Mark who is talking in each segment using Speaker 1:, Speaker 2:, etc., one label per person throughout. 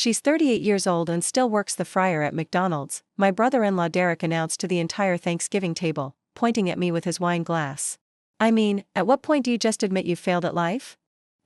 Speaker 1: She's 38 years old and still works the fryer at McDonald's, my brother-in-law Derek announced to the entire Thanksgiving table, pointing at me with his wine glass. I mean, at what point do you just admit you've failed at life?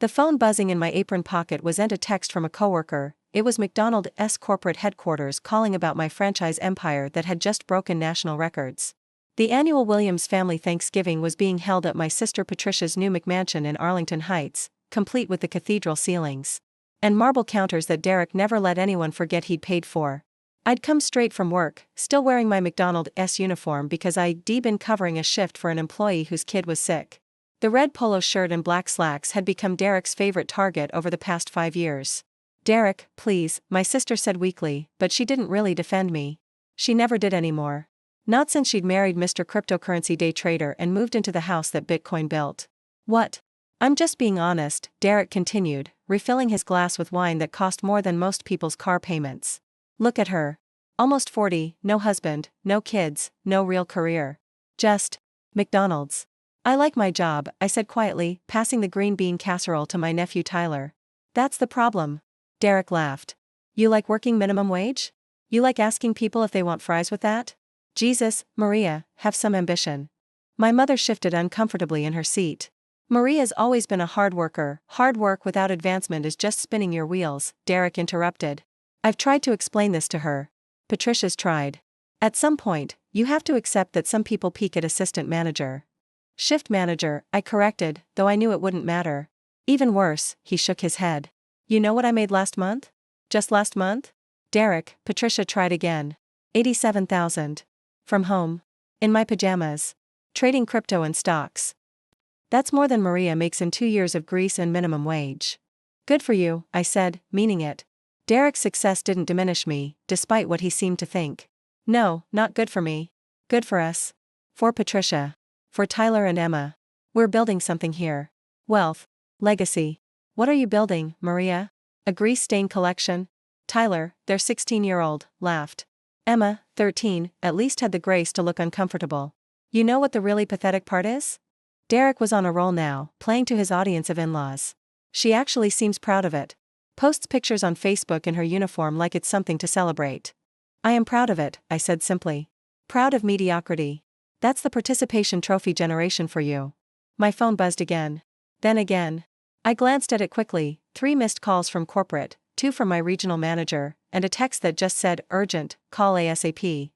Speaker 1: The phone buzzing in my apron pocket wasn't a text from a coworker, it was McDonald's corporate headquarters calling about my franchise empire that had just broken national records. The annual Williams family Thanksgiving was being held at my sister Patricia's new McMansion in Arlington Heights, complete with the cathedral ceilings and marble counters that Derek never let anyone forget he'd paid for. I'd come straight from work, still wearing my McDonald's uniform because I'd been covering a shift for an employee whose kid was sick. The red polo shirt and black slacks had become Derek's favorite target over the past 5 years. Derek, please, my sister said weakly, but she didn't really defend me. She never did anymore. Not since she'd married Mr. Cryptocurrency Day Trader and moved into the house that Bitcoin built. What? I'm just being honest, Derek continued, refilling his glass with wine that cost more than most people's car payments. Look at her. Almost 40, no husband, no kids, no real career. Just McDonald's. I like my job, I said quietly, passing the green bean casserole to my nephew Tyler. That's the problem. Derek laughed. You like working minimum wage? You like asking people if they want fries with that? Jesus, Maria, have some ambition. My mother shifted uncomfortably in her seat. Maria's always been a hard worker. Hard work without advancement is just spinning your wheels, Derek interrupted. I've tried to explain this to her. Patricia's tried. At some point, you have to accept that some people peak at assistant manager. Shift manager, I corrected, though I knew it wouldn't matter. Even worse, he shook his head. You know what I made last month? Just last month? Derek, Patricia tried again. 87,000. From home. In my pajamas. Trading crypto and stocks. That's more than Maria makes in 2 years of Greece and minimum wage. Good for you, I said, meaning it. Derek's success didn't diminish me, despite what he seemed to think. No, not good for me. Good for us. For Patricia. For Tyler and Emma. We're building something here. Wealth. Legacy. What are you building, Maria? A grease stain collection? Tyler, their 16-year-old, laughed. Emma, 13, at least had the grace to look uncomfortable. You know what the really pathetic part is? Derek was on a roll now, playing to his audience of in-laws. She actually seems proud of it. Posts pictures on Facebook in her uniform like it's something to celebrate. I am proud of it, I said simply. Proud of mediocrity. That's the participation trophy generation for you. My phone buzzed again. Then again. I glanced at it quickly, 3 missed calls from corporate, 2 from my regional manager, and a text that just said, urgent, call ASAP.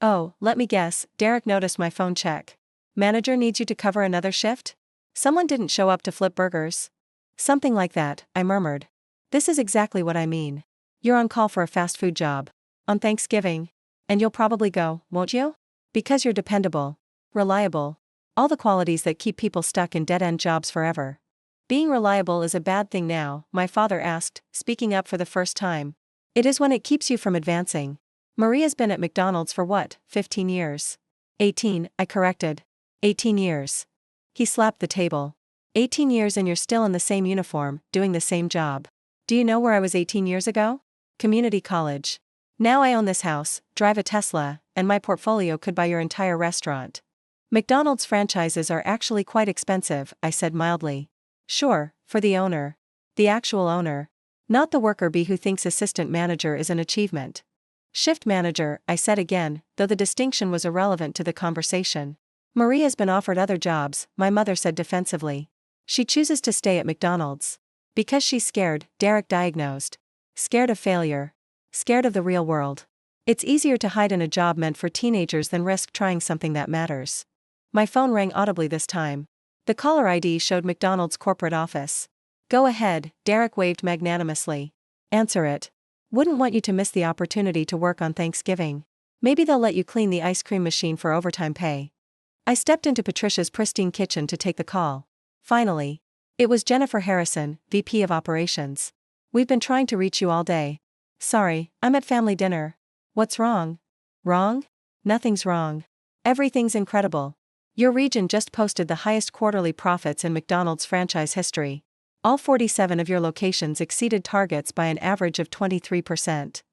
Speaker 1: Oh, let me guess, Derek noticed my phone check. Manager needs you to cover another shift? Someone didn't show up to flip burgers? Something like that, I murmured. This is exactly what I mean. You're on call for a fast food job. On Thanksgiving. And you'll probably go, won't you? Because you're dependable. Reliable. All the qualities that keep people stuck in dead-end jobs forever. Being reliable is a bad thing now, my father asked, speaking up for the first time. It is when it keeps you from advancing. Maria's been at McDonald's for what, 15 years? 18, I corrected. 18 years. He slapped the table. 18 years and you're still in the same uniform, doing the same job. Do you know where I was 18 years ago? Community college. Now I own this house, drive a Tesla, and my portfolio could buy your entire restaurant. McDonald's franchises are actually quite expensive, I said mildly. Sure, for the owner. The actual owner. Not the worker bee who thinks assistant manager is an achievement. Shift manager, I said again, though the distinction was irrelevant to the conversation. Maria's been offered other jobs, my mother said defensively. She chooses to stay at McDonald's. Because she's scared, Derek diagnosed. Scared of failure. Scared of the real world. It's easier to hide in a job meant for teenagers than risk trying something that matters. My phone rang audibly this time. The caller ID showed McDonald's corporate office. Go ahead, Derek waved magnanimously. Answer it. Wouldn't want you to miss the opportunity to work on Thanksgiving. Maybe they'll let you clean the ice cream machine for overtime pay. I stepped into Patricia's pristine kitchen to take the call. Finally. It was Jennifer Harrison, VP of Operations. We've been trying to reach you all day. Sorry, I'm at family dinner. What's wrong? Wrong? Nothing's wrong. Everything's incredible. Your region just posted the highest quarterly profits in McDonald's franchise history. All 47 of your locations exceeded targets by an average of 23%.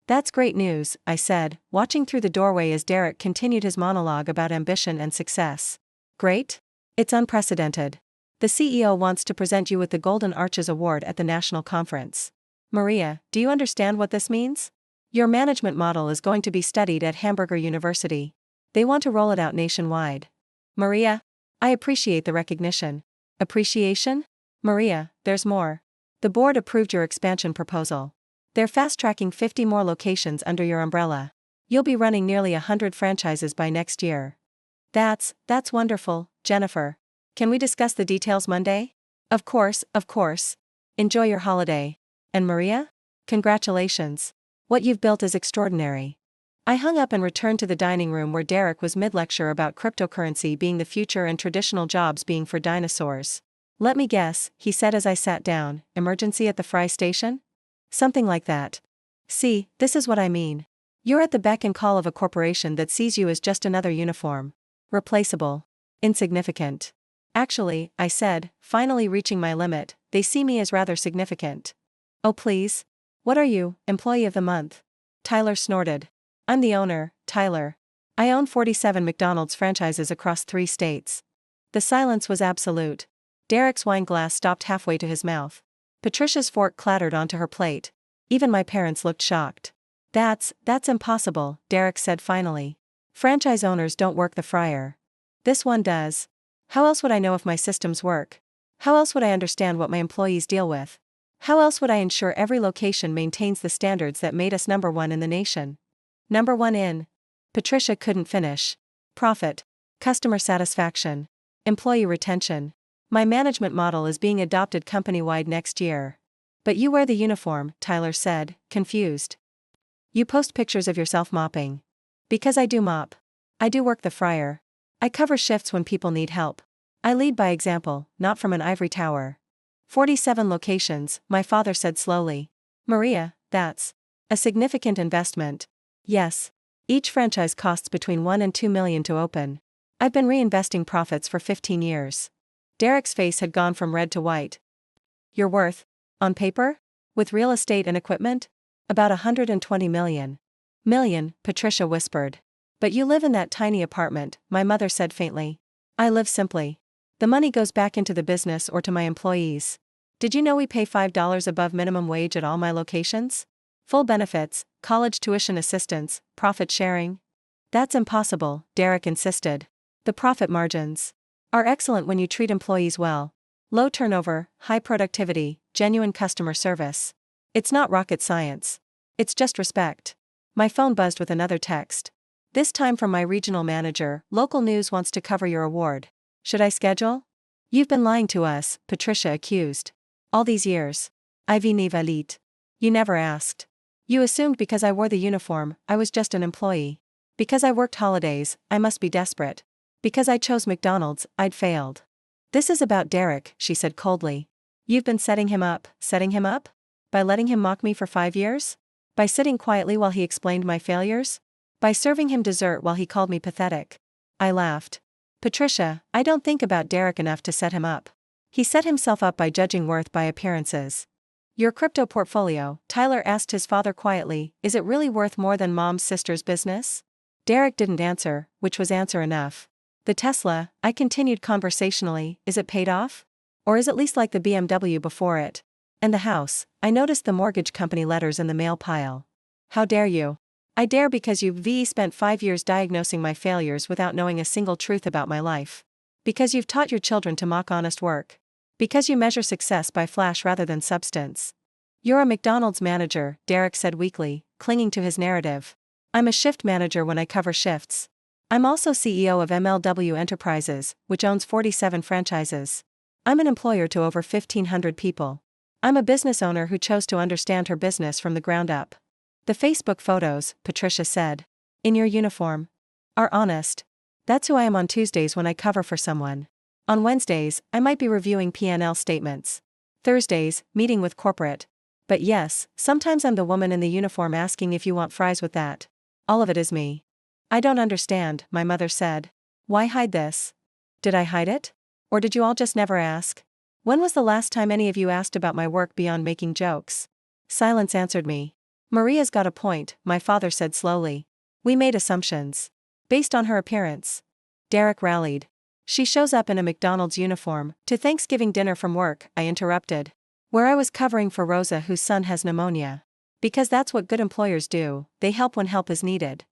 Speaker 1: That's great news, I said, watching through the doorway as Derek continued his monologue about ambition and success. Great? It's unprecedented. The CEO wants to present you with the Golden Arches Award at the national conference. Maria, do you understand what this means? Your management model is going to be studied at Hamburger University. They want to roll it out nationwide. Maria, I appreciate the recognition. Appreciation? Maria, there's more. The board approved your expansion proposal. They're fast-tracking 50 more locations under your umbrella. You'll be running nearly 100 franchises by next year. That's wonderful, Jennifer. Can we discuss the details Monday? Of course, of course. Enjoy your holiday. And Maria? Congratulations. What you've built is extraordinary. I hung up and returned to the dining room where Derek was mid-lecture about cryptocurrency being the future and traditional jobs being for dinosaurs. Let me guess, he said as I sat down, emergency at the fry station? Something like that. See, this is what I mean. You're at the beck and call of a corporation that sees you as just another uniform. Replaceable. Insignificant. Actually, I said, finally reaching my limit, they see me as rather significant. Oh please? What are you, employee of the month? Tyler snorted. I'm the owner, Tyler. I own 47 McDonald's franchises across 3 states. The silence was absolute. Derek's wine glass stopped halfway to his mouth. Patricia's fork clattered onto her plate. Even my parents looked shocked. That's impossible, Derek said finally. Franchise owners don't work the fryer. This one does. How else would I know if my systems work? How else would I understand what my employees deal with? How else would I ensure every location maintains the standards that made us number 1 in the nation? Number 1 in. Patricia couldn't finish. Profit. Customer satisfaction. Employee retention. My management model is being adopted company-wide next year. But you wear the uniform, Tyler said, confused. You post pictures of yourself mopping. Because I do mop. I do work the fryer. I cover shifts when people need help. I lead by example, not from an ivory tower. 47 locations, my father said slowly. Maria, that's a significant investment. Yes. Each franchise costs between $1 and $2 million to open. I've been reinvesting profits for 15 years. Derek's face had gone from red to white. You're worth, on paper? With real estate and equipment? About $120 million. Million, Patricia whispered. But you live in that tiny apartment, my mother said faintly. I live simply. The money goes back into the business or to my employees. Did you know we pay $5 above minimum wage at all my locations? Full benefits, college tuition assistance, profit sharing. That's impossible, Derek insisted. The profit margins are excellent when you treat employees well. Low turnover, high productivity, genuine customer service. It's not rocket science. It's just respect. My phone buzzed with another text. This time from my regional manager, local news wants to cover your award. Should I schedule? You've been lying to us, Patricia accused. All these years. Ivy Nivalit. You never asked. You assumed because I wore the uniform, I was just an employee. Because I worked holidays, I must be desperate. Because I chose McDonald's, I'd failed. This is about Derek, she said coldly. You've been setting him up? By letting him mock me for 5 years? By sitting quietly while he explained my failures? By serving him dessert while he called me pathetic? I laughed. Patricia, I don't think about Derek enough to set him up. He set himself up by judging worth by appearances. Your crypto portfolio, Tyler asked his father quietly, is it really worth more than mom's sister's business? Derek didn't answer, which was answer enough. The Tesla, I continued conversationally, is it paid off? Or is it least like the BMW before it? And the house, I noticed the mortgage company letters in the mail pile. How dare you? I dare because you've spent 5 years diagnosing my failures without knowing a single truth about my life. Because you've taught your children to mock honest work. Because you measure success by flash rather than substance. You're a McDonald's manager, Derek said weakly, clinging to his narrative. I'm a shift manager when I cover shifts. I'm also CEO of MLW Enterprises, which owns 47 franchises. I'm an employer to over 1,500 people. I'm a business owner who chose to understand her business from the ground up. The Facebook photos, Patricia said, in your uniform, are honest. That's who I am on Tuesdays when I cover for someone. On Wednesdays, I might be reviewing P&L statements. Thursdays, meeting with corporate. But yes, sometimes I'm the woman in the uniform asking if you want fries with that. All of it is me. I don't understand, my mother said. Why hide this? Did I hide it? Or did you all just never ask? When was the last time any of you asked about my work beyond making jokes? Silence answered me. Maria's got a point, my father said slowly. We made assumptions. Based on her appearance. Derek rallied. She shows up in a McDonald's uniform, to Thanksgiving dinner from work, I interrupted. Where I was covering for Rosa, whose son has pneumonia. Because that's what good employers do, they help when help is needed.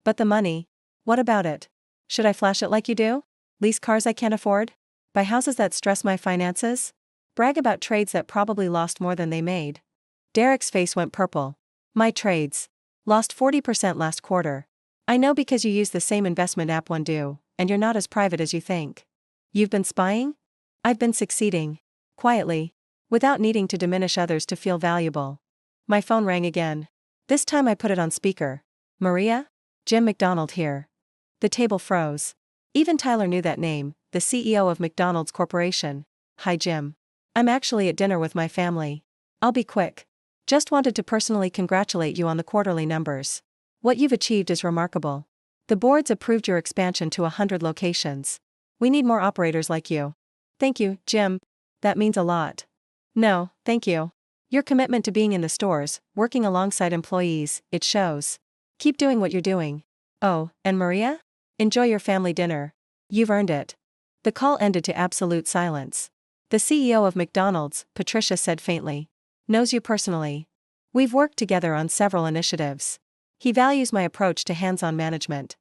Speaker 1: But the money? What about it? Should I flash it like you do? Lease cars I can't afford? Buy houses that stress my finances? Brag about trades that probably lost more than they made? Derek's face went purple. My trades. Lost 40% last quarter. I know, because you use the same investment app one do, and you're not as private as you think. You've been spying? I've been succeeding. Quietly. Without needing to diminish others to feel valuable. My phone rang again. This time I put it on speaker. Maria? Jim McDonald here. The table froze. Even Tyler knew that name, the CEO of McDonald's Corporation. Hi Jim. I'm actually at dinner with my family. I'll be quick. Just wanted to personally congratulate you on the quarterly numbers. What you've achieved is remarkable. The board's approved your expansion to 100 locations. We need more operators like you. Thank you, Jim. That means a lot. No, thank you. Your commitment to being in the stores, working alongside employees, it shows. Keep doing what you're doing. Oh, and Maria? Enjoy your family dinner. You've earned it. The call ended to absolute silence. The CEO of McDonald's, Patricia said faintly. Knows you personally. We've worked together on several initiatives. He values my approach to hands-on management.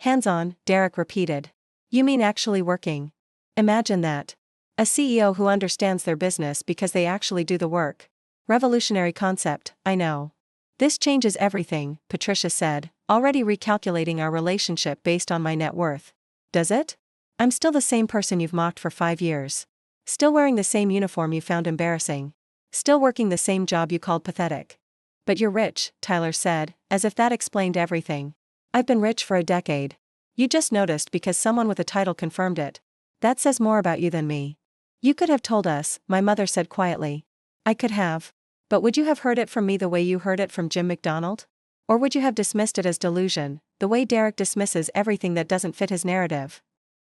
Speaker 1: Hands-on, Derek repeated. You mean actually working? Imagine that. A CEO who understands their business because they actually do the work. Revolutionary concept, I know. This changes everything, Patricia said, already recalculating our relationship based on my net worth. Does it? I'm still the same person you've mocked for 5 years. Still wearing the same uniform you found embarrassing. Still working the same job you called pathetic. But you're rich, Tyler said, as if that explained everything. I've been rich for a decade. You just noticed because someone with a title confirmed it. That says more about you than me. You could have told us, my mother said quietly. I could have. But would you have heard it from me the way you heard it from Jim McDonald? Or would you have dismissed it as delusion, the way Derek dismisses everything that doesn't fit his narrative?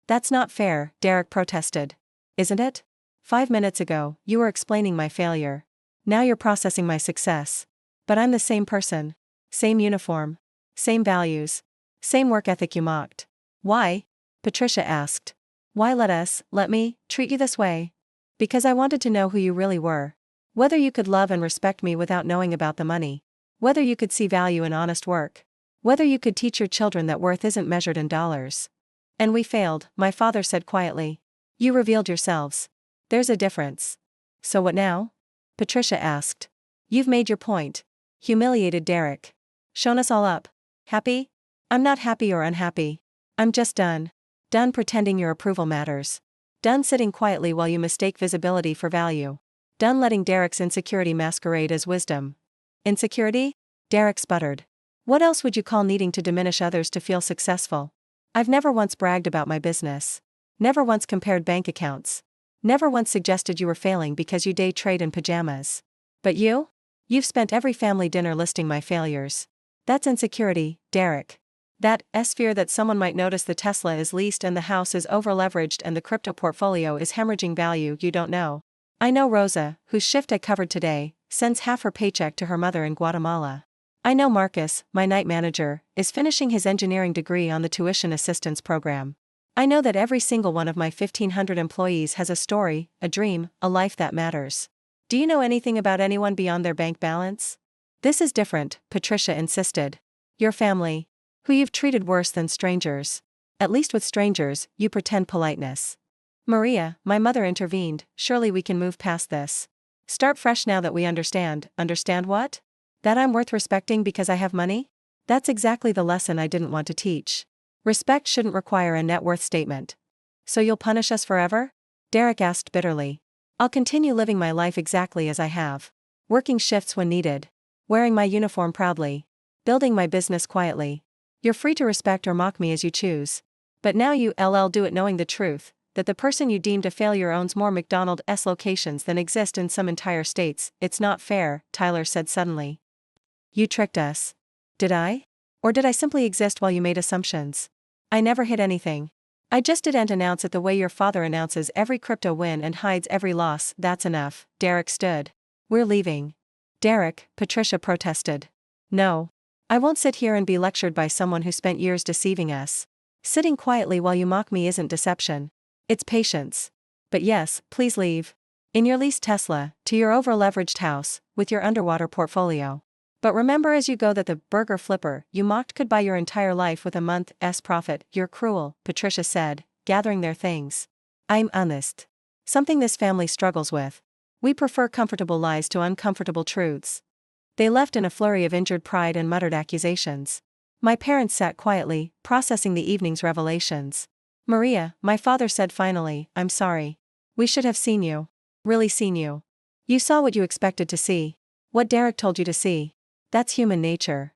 Speaker 1: That's not fair, Derek protested. Isn't it? 5 minutes ago, you were explaining my failure. Now you're processing my success. But I'm the same person. Same uniform. Same values. Same work ethic you mocked. Why? Patricia asked. Why let me, treat you this way? Because I wanted to know who you really were. Whether you could love and respect me without knowing about the money. Whether you could see value in honest work. Whether you could teach your children that worth isn't measured in dollars. And we failed, my father said quietly. You revealed yourselves. There's a difference. So what now? Patricia asked. You've made your point. Humiliated Derek. Shown us all up. Happy? I'm not happy or unhappy. I'm just done. Done pretending your approval matters. Done sitting quietly while you mistake visibility for value. Done letting Derek's insecurity masquerade as wisdom. Insecurity? Derek sputtered. What else would you call needing to diminish others to feel successful? I've never once bragged about my business. Never once compared bank accounts. Never once suggested you were failing because you day trade in pajamas. But you? You've spent every family dinner listing my failures. That's insecurity, Derek. That fear that someone might notice the Tesla is leased and the house is over-leveraged and the crypto portfolio is hemorrhaging value you don't know. I know Rosa, whose shift I covered today, sends half her paycheck to her mother in Guatemala. I know Marcus, my night manager, is finishing his engineering degree on the tuition assistance program. I know that every single one of my 1,500 employees has a story, a dream, a life that matters. Do you know anything about anyone beyond their bank balance? This is different, Patricia insisted. Your family, who you've treated worse than strangers. At least with strangers, you pretend politeness. Maria, my mother intervened, surely we can move past this. Start fresh now that we understand. Understand what? That I'm worth respecting because I have money? That's exactly the lesson I didn't want to teach. Respect shouldn't require a net worth statement. So you'll punish us forever? Derek asked bitterly. I'll continue living my life exactly as I have. Working shifts when needed. Wearing my uniform proudly. Building my business quietly. You're free to respect or mock me as you choose. But now you do it knowing the truth, that the person you deemed a failure owns more McDonald's locations than exist in some entire states. It's not fair, Tyler said suddenly. You tricked us. Did I? Or did I simply exist while you made assumptions? I never hid anything. I just didn't announce it the way your father announces every crypto win and hides every loss. That's enough. Derek stood. We're leaving. Derek, Patricia protested. No. I won't sit here and be lectured by someone who spent years deceiving us. Sitting quietly while you mock me isn't deception. It's patience. But yes, please leave. In your leased Tesla, to your over-leveraged house, with your underwater portfolio. But remember as you go that the burger flipper you mocked could buy your entire life with a month's profit. You're cruel, Patricia said, gathering their things. I'm honest. Something this family struggles with. We prefer comfortable lies to uncomfortable truths. They left in a flurry of injured pride and muttered accusations. My parents sat quietly, processing the evening's revelations. Maria, my father said finally, I'm sorry. We should have seen you. Really seen you. You saw what you expected to see. What Derek told you to see. That's human nature.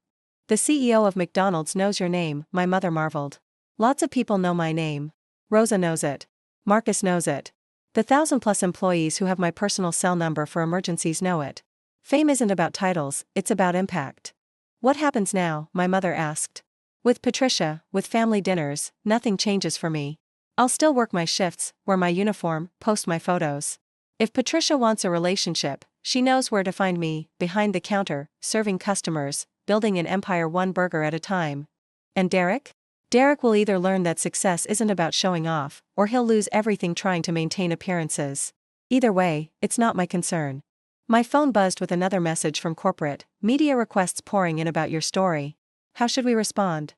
Speaker 1: The CEO of McDonald's knows your name, my mother marveled. Lots of people know my name. Rosa knows it. Marcus knows it. The 1,000+ employees who have my personal cell number for emergencies know it. Fame isn't about titles, it's about impact. What happens now? My mother asked. With Patricia, with family dinners, nothing changes for me. I'll still work my shifts, wear my uniform, post my photos. If Patricia wants a relationship, she knows where to find me, behind the counter, serving customers, building an empire one burger at a time. And Derek? Derek will either learn that success isn't about showing off, or he'll lose everything trying to maintain appearances. Either way, it's not my concern. My phone buzzed with another message from corporate, media requests pouring in about your story. How should we respond?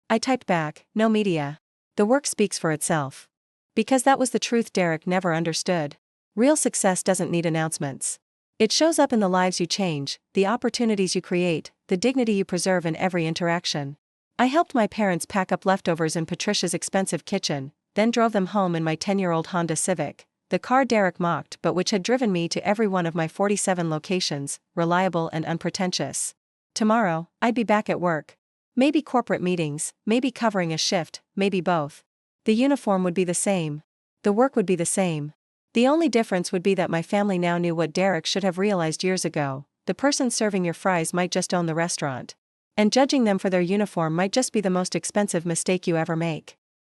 Speaker 1: I typed back, no media. The work speaks for itself. Because that was the truth Derek never understood. Real success doesn't need announcements. It shows up in the lives you change, the opportunities you create, the dignity you preserve in every interaction. I helped my parents pack up leftovers in Patricia's expensive kitchen, then drove them home in my 10-year-old Honda Civic, the car Derek mocked but which had driven me to every one of my 47 locations, reliable and unpretentious. Tomorrow, I'd be back at work. Maybe corporate meetings, maybe covering a shift, maybe both. The uniform would be the same. The work would be the same. The only difference would be that my family now knew what Derek should have realized years ago: the person serving your fries might just own the restaurant. And judging them for their uniform might just be the most expensive mistake you ever make.